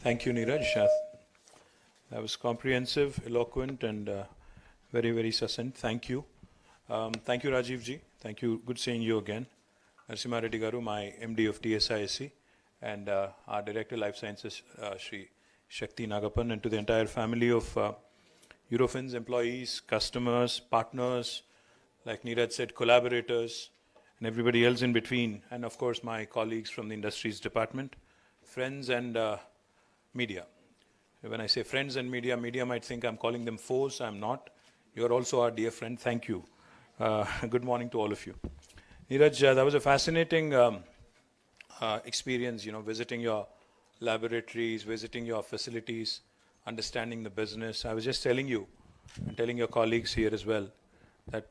Thank you, Neeraj. That was comprehensive, eloquent, and very, very succinct. Thank you. Thank you, Rajiv ji. Thank you. Good seeing you again. Narasimha Reddy Garu, my MD of TSISC, and our Director Life Sciences, Shri Shakti Nagapan, and to the entire family of Eurofins employees, customers, partners, like Neeraj said, collaborators, and everybody else in between, and of course my colleagues from the Industries Department, friends and media. When I say friends and media, media might think I'm calling them foes. I'm not. You are also our dear friend. Thank you. Good morning to all of you. Neeraj, that was a fascinating experience, visiting your laboratories, visiting your facilities, understanding the business. I was just telling you, and telling your colleagues here as well, that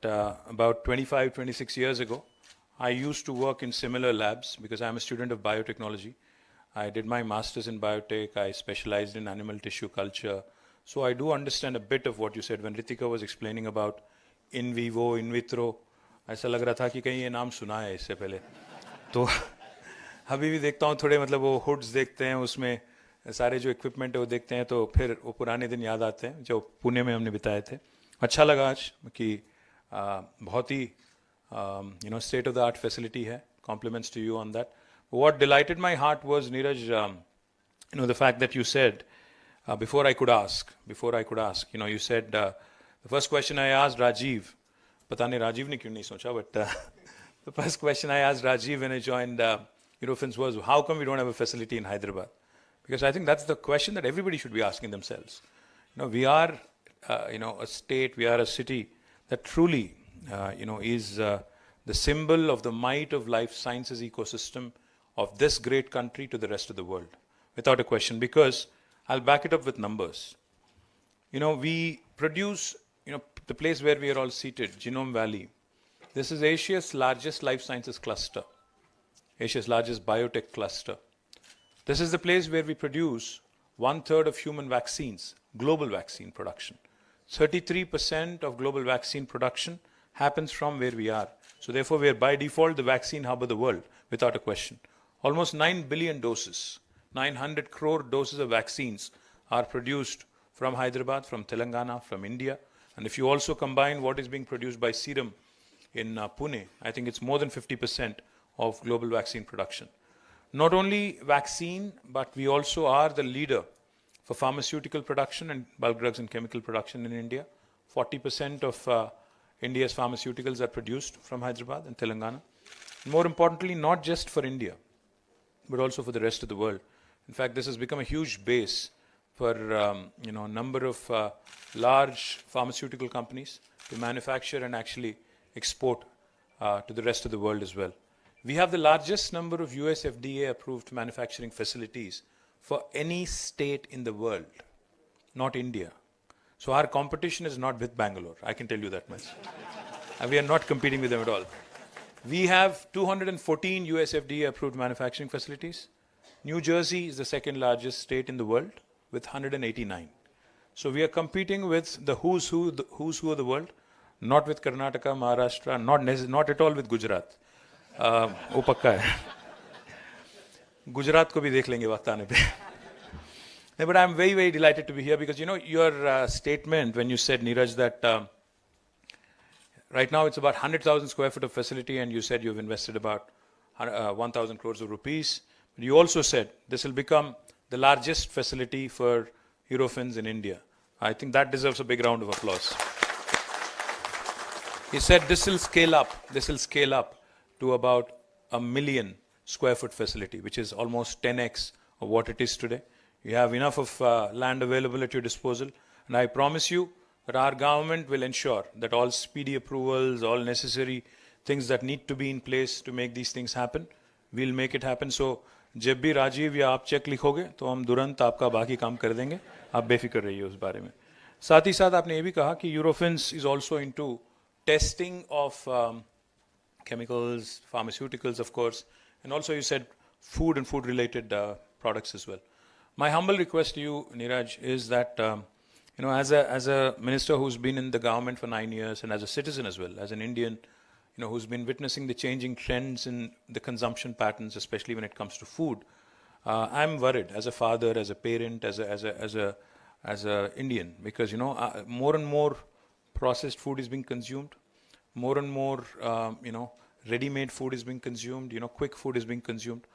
about 25, 26 years ago, I used to work in similar labs because I'm a student of biotechnology. I did my master's in biotech. I specialized in animal tissue culture. So I do understand a bit of what you said when Ritika was explaining about in vivo, in vitro. ऐसा लग रहा था कि कहीं ये नाम सुना है इससे पहले. तो अभी भी देखता हूँ थोड़े मतलब वो हुड्स देखते हैं उसमें सारे जो इक्विपमेंट है वो देखते हैं तो फिर वो पुराने दिन याद आते हैं जो पुणे में हमने बिताए थे. अच्छा लगा आज कि बहुत ही state of the art facility है. Compliments to you on that. What delighted my heart was, Neeraj, the fact that you said, before I could ask, you said, the first question I asked Rajiv, pata nahi Rajiv ne kyun nahi socha, but the first question I asked Rajiv when I joined Eurofins was, how come we don't have a facility in Hyderabad? Because I think that's the question that everybody should be asking themselves. We are, a state, we are a city that truly, is the symbol of the might of life sciences ecosystem of this great country to the rest of the world, without a question, because I'll back it up with numbers. We produce, the place where we are all seated, Genome Valley. This is Asia's largest life sciences cluster, Asia's largest biotech cluster. This is the place where we produce 1/3 of human vaccines, global vaccine production. 33% of global vaccine production happens from where we are. So therefore, we are by default the vaccine hub of the world, without a question. Almost 9 billion doses, 900 crore doses of vaccines are produced from Hyderabad, from Telangana, from India. And if you also combine what is being produced by Serum in Pune, I think it's more than 50% of global vaccine production. Not only vaccine, but we also are the leader for pharmaceutical production and bulk drugs and chemical production in India. 40% of India's pharmaceuticals are produced from Hyderabad and Telangana. More importantly, not just for India, but also for the rest of the world. In fact, this has become a huge base for a number of large pharmaceutical companies to manufacture and actually export to the rest of the world as well. We have the largest number of US FDA approved manufacturing facilities for any state in the world, not India. So our competition is not with Bangalore, I can tell you that much. We are not competing with them at all. We have 214 US FDA approved manufacturing facilities. New Jersey is the second largest state in the world with 189. So we are competing with the who's who of the world, not with Karnataka, Maharashtra, not at all with Gujarat. वो पक्का है. गुजरात को भी देख लेंगे वक्त आने पे. But I'm very, very delighted to be here because, your statement when you said, Neeraj, that right now it's about 100,000 square foot of facility and you said you've invested about 1,000 crores of rupees. But you also said this will become the largest facility for Eurofins in India. I think that deserves a big round of applause. He said this will scale up to about 1 million square foot facility, which is almost 10x of what it is today. You have enough of land available at your disposal. And I promise you that our government will ensure that all speedy approvals, all necessary things that need to be in place to make these things happen, we'll make it happen. So, जब भी राजीव या आप check लिखोगे तो हम तुरंत आपका बाकी काम कर देंगे. आप बेफिक्र रहिए उस बारे में. साथ ही साथ आपने ये भी कहा कि Eurofins is also into testing of chemicals, pharmaceuticals, of course, and also you said food and food-related products as well. My humble request to you, Neeraj, is that as a minister who's been in the government for 9 years and as a citizen as well, as an Indian, who's been witnessing the changing trends in the consumption patterns, especially when it comes to food, I'm worried as a father, as a parent, as a Indian, because more and more processed food is being consumed, more and more ready-made food is being consumed, quick food is being consumed,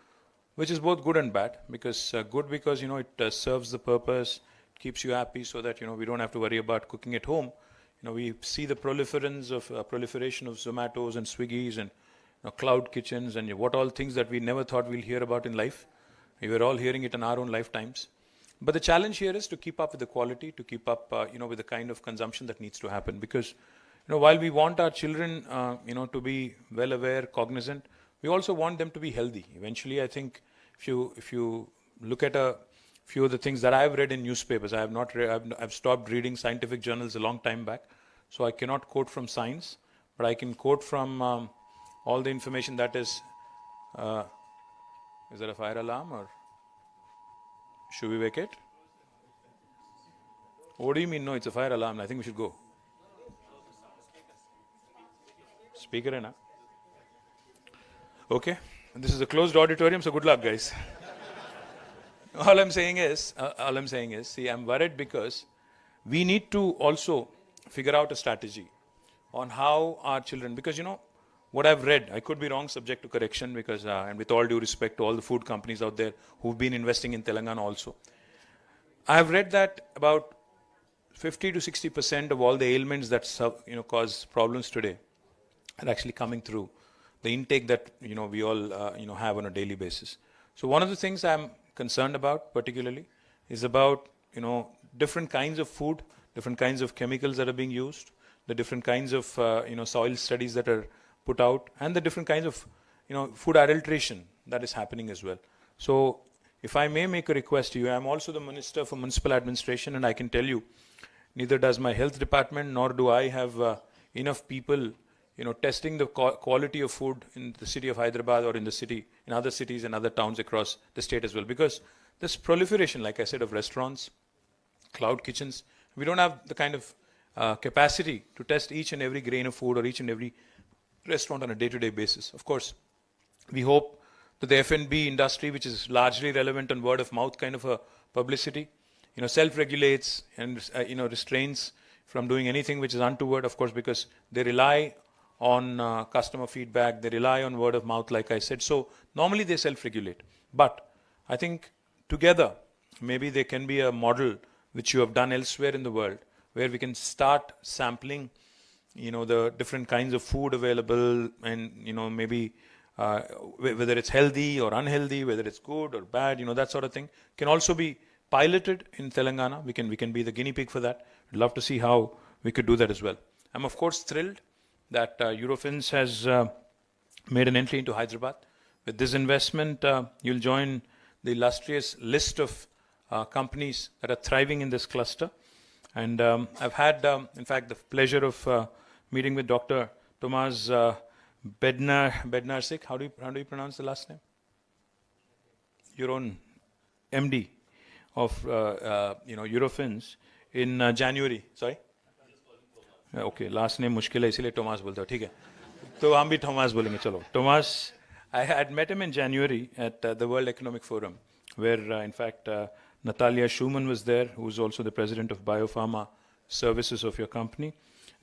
which is both good and bad. Because good because it serves the purpose, keeps you happy, so that we don't have to worry about cooking at home. We see the proliferation of Zomatos and Swiggies and cloud kitchens and what all things that we never thought we'll hear about in life. We were all hearing it in our own lifetimes. But the challenge here is to keep up with the quality, to keep up with the kind of consumption that needs to happen. Because while we want our children to be well aware, cognizant, we also want them to be healthy. Eventually, I think if you look at a few of the things that I've read in newspapers, I've stopped reading scientific journals a long time back, so I cannot quote from science, but I can quote from all the information that is there a fire alarm, or should we wake it? What do you mean? No, it's a fire alarm. I think we should go. Speaker, hai na? Okay. This is a closed auditorium, so good luck, guys. All I'm saying is, see, I'm worried because we need to also figure out a strategy on how our children, because what I've read, I could be wrong, subject to correction, because and with all due respect to all the food companies out there who've been investing in Telangana also, I've read that about 50 to 60% of all the ailments that cause problems today are actually coming through the intake that we all have on a daily basis. So one of the things I'm concerned about particularly is about different kinds of food, different kinds of chemicals that are being used, the different kinds of soil studies that are put out, and the different kinds of food adulteration that is happening as well. So if I may make a request to you, I'm also the Minister for Municipal Administration, and I can tell you, neither does my health department, nor do I have enough people testing the quality of food in the city of Hyderabad or in other cities and other towns across the state as well. Because this proliferation, like I said, of restaurants, cloud kitchens, we don't have the kind of capacity to test each and every grain of food or each and every restaurant on a day-to-day basis. Of course, we hope that the F&B industry, which is largely relevant on word of mouth kind of a publicity, self-regulates and restrains from doing anything which is untoward, of course, because they rely on customer feedback, they rely on word of mouth, like I said. So normally they self-regulate. But I think together, maybe there can be a model which you have done elsewhere in the world, where we can start sampling the different kinds of food available, and maybe whether it's healthy or unhealthy, whether it's good or bad, that sort of thing can also be piloted in Telangana. We can be the guinea pig for that. I'd love to see how we could do that as well. I'm of course thrilled that Eurofins has made an entry into Hyderabad. With this investment, you'll join the illustrious list of companies that are thriving in this cluster. And I've had, in fact, the pleasure of meeting with Dr. Tomas Bednarsik. How do you pronounce the last name? Your own MD of Eurofins in January. Sorry? Okay, last name मुश्किल है इसीलिए Tomas बोलता हूँ, ठीक है? तो हम भी Tomas बोलेंगे, चलो. Tomas, I had met him in January at the World Economic Forum, where in fact Natalia Schumann was there, who is also the president of Biopharma Services of your company.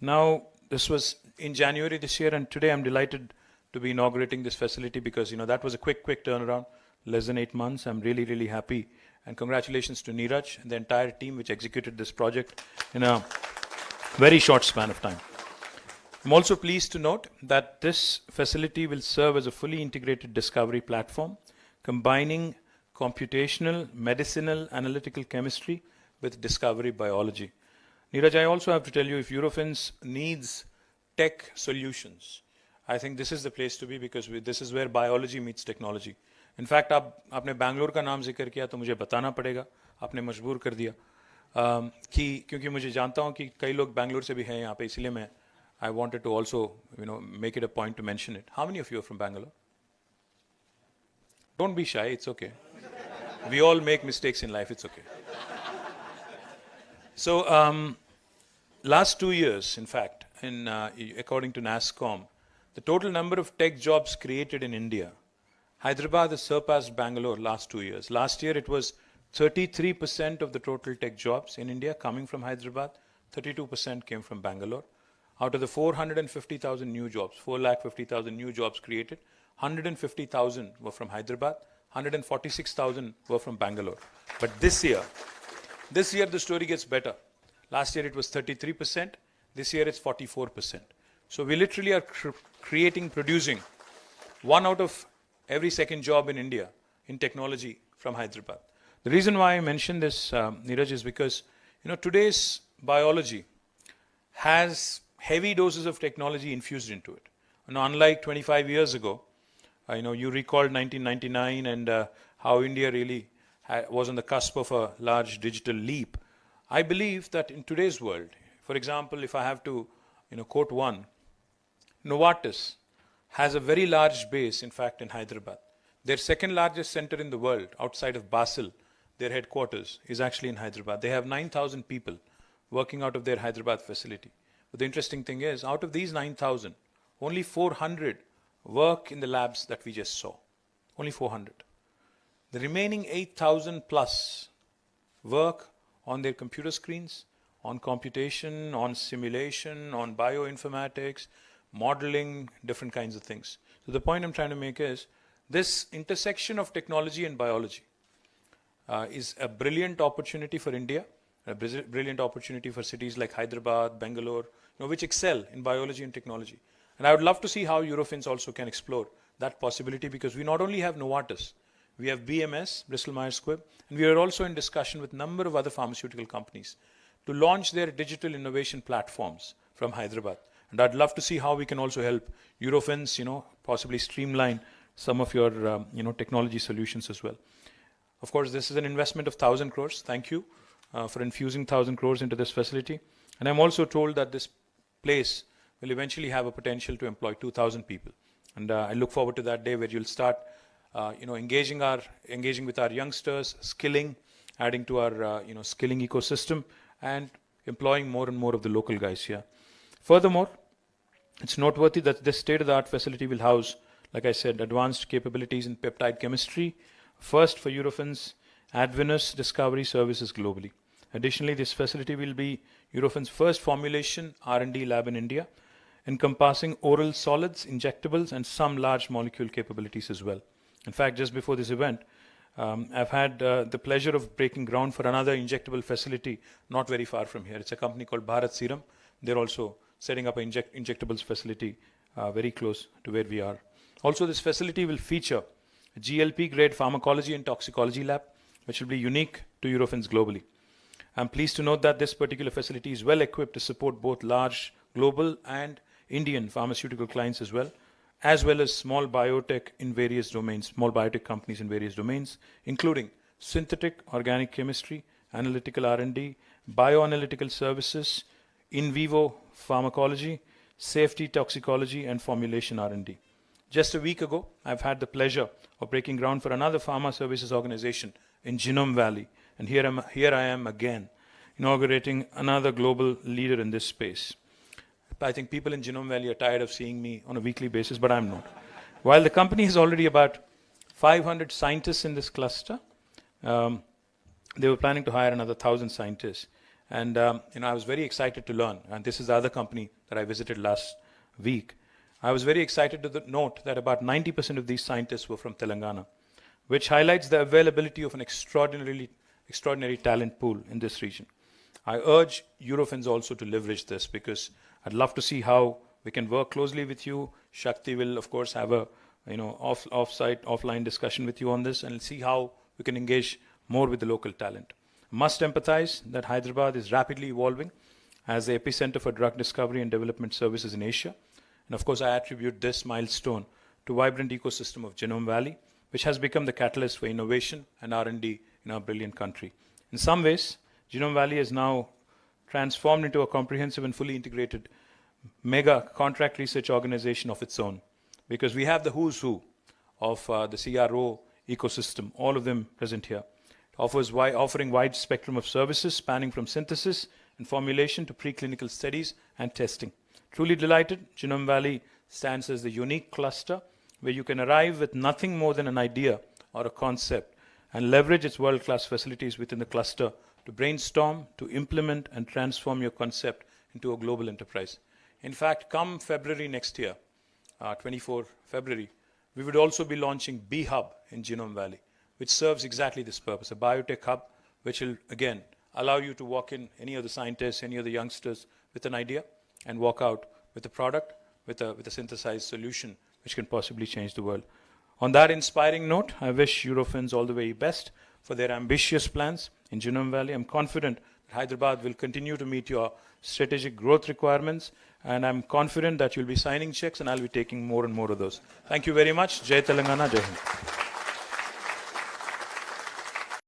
Now, this was in January this year, and today I'm delighted to be inaugurating this facility because, that was a quick turnaround, less than 8 months. I'm really, really happy. And congratulations to Neeraj and the entire team which executed this project in a very short span of time. I'm also pleased to note that this facility will serve as a fully integrated discovery platform, combining computational, medicinal, analytical chemistry with discovery biology. Neeraj, I also have to tell you, if Eurofins needs tech solutions, I think this is the place to be, because this is where biology meets technology. In fact, आपने बैंगलोर का नाम जिक्र किया तो मुझे बताना पड़ेगा, आपने मजबूर कर दिया क्योंकि मुझे जानता हूँ कि कई लोग बैंगलोर से भी हैं यहाँ पे, इसलिए मैं I wanted to also make it a point to mention it. How many of you are from Bangalore? Don't be shy, it's okay. We all make mistakes in life, it's okay. So last 2 years, in fact, according to NASSCOM, the total number of tech jobs created in India Hyderabad has surpassed Bangalore last 2 years. Last year it was 33% of the total tech jobs in India coming from Hyderabad. 32% came from Bangalore. Out of the 450,000 new jobs, 450,000 new jobs created, 150,000 were from Hyderabad, 146,000 were from Bangalore. But this year the story gets better. Last year it was 33%, this year it's 44%. So we literally are producing 1 out of every second job in India in technology from Hyderabad. The reason why I mention this, Neeraj, is because today's biology has heavy doses of technology infused into it. Unlike 25 years ago, you recalled 1999 and how India really was on the cusp of a large digital leap. I believe that in today's world, for example, if I have to quote one, Novartis has a very large base, in fact, in Hyderabad. Their second largest center in the world, outside of Basel, their headquarters, is actually in Hyderabad. They have 9,000 people working out of their Hyderabad facility. But the interesting thing is, out of these 9,000, only 400 work in the labs that we just saw. Only 400. The remaining 8,000 plus work on their computer screens, on computation, on simulation, on bioinformatics, modeling, different kinds of things. So the point I'm trying to make is, this intersection of technology and biology is a brilliant opportunity for India, a brilliant opportunity for cities like Hyderabad, Bangalore, which excel in biology and technology. And I would love to see how Eurofins also can explore that possibility, because we not only have Novartis, we have BMS, Bristol Myers Squibb, and we are also in discussion with a number of other pharmaceutical companies to launch their digital innovation platforms from Hyderabad. And I'd love to see how we can also help Eurofins, possibly streamline some of your, technology solutions as well. Of course, this is an investment of 1,000 crores. Thank you for infusing 1,000 crores into this facility. And I'm also told that this place will eventually have a potential to employ 2,000 people. And I look forward to that day where you'll start, engaging with our youngsters, skilling, adding to our, skilling ecosystem, and employing more and more of the local guys here. Furthermore, it's noteworthy that this state-of-the-art facility will house, like I said, advanced capabilities in peptide chemistry, first for Eurofins Advinus discovery services globally. Additionally, this facility will be Eurofins' first formulation R&D lab in India, encompassing oral solids, injectables, and some large molecule capabilities as well. In fact, just before this event, I've had the pleasure of breaking ground for another injectable facility not very far from here. It's a company called Bharat Serum. They're also setting up an injectables facility very close to where we are. Also, this facility will feature a GLP-grade pharmacology and toxicology lab, which will be unique to Eurofins globally. I'm pleased to note that this particular facility is well equipped to support both large global and Indian pharmaceutical clients as well as small biotech in various domains, small biotech companies in various domains, including synthetic organic chemistry, analytical R&D, bioanalytical services, in vivo pharmacology, safety toxicology, and formulation R&D. Just a week ago, I've had the pleasure of breaking ground for another pharma services organization in Genome Valley, and here I am again, inaugurating another global leader in this space. I think people in Genome Valley are tired of seeing me on a weekly basis, but I'm not. While the company has already about 500 scientists in this cluster, they were planning to hire another 1,000 scientists. And I was very excited to learn, and this is the other company that I visited last week. I was very excited to note that about 90% of these scientists were from Telangana, which highlights the availability of an extraordinary talent pool in this region. I urge Eurofins also to leverage this, because I'd love to see how we can work closely with you. Shakti will, of course, have a offline discussion with you on this, and see how we can engage more with the local talent. Must empathize that Hyderabad is rapidly evolving as the epicenter for drug discovery and development services in Asia. And of course, I attribute this milestone to vibrant ecosystem of Genome Valley, which has become the catalyst for innovation and R&D in our brilliant country. In some ways, Genome Valley is now transformed into a comprehensive and fully integrated mega contract research organization of its own, because we have the who's who of the CRO ecosystem, all of them present here. Offering wide spectrum of services spanning from synthesis and formulation to preclinical studies and testing. Truly delighted, Genome Valley stands as the unique cluster where you can arrive with nothing more than an idea or a concept and leverage its world-class facilities within the cluster to brainstorm, to implement and transform your concept into a global enterprise. In fact, come February next year, 24 February, we would also be launching B-Hub in Genome Valley, which serves exactly this purpose, a biotech hub, which will, again, allow you to walk in, any of the scientists, any of the youngsters, with an idea and walk out with a product, with a synthesized solution, which can possibly change the world. On that inspiring note, I wish Eurofins all the very best for their ambitious plans in Genome Valley. I'm confident that Hyderabad will continue to meet your strategic growth requirements, and I'm confident that you'll be signing checks and I'll be taking more and more of those. Thank you very much. Jai Telangana, Jai Hind.